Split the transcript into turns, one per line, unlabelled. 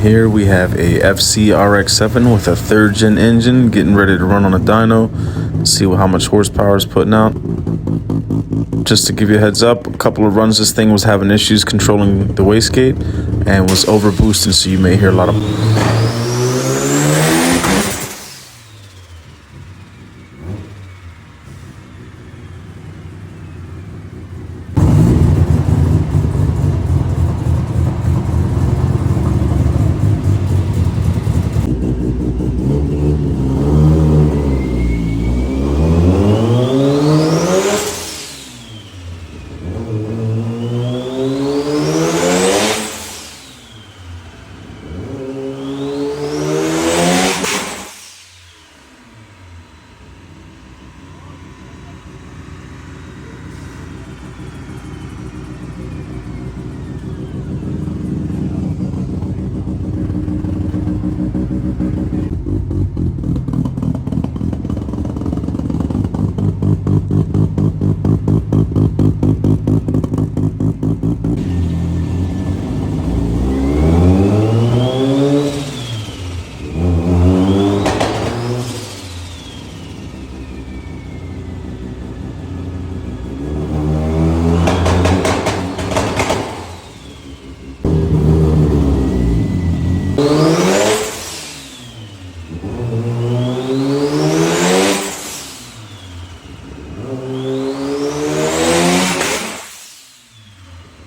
Here we have a Fc Rx7 with a 3rd gen engine getting ready to run on a dyno. See how much horsepower it's putting out. Just to give you a heads up, a couple of runs this thing was having issues controlling the wastegate and was over boosting, so you may hear a lot of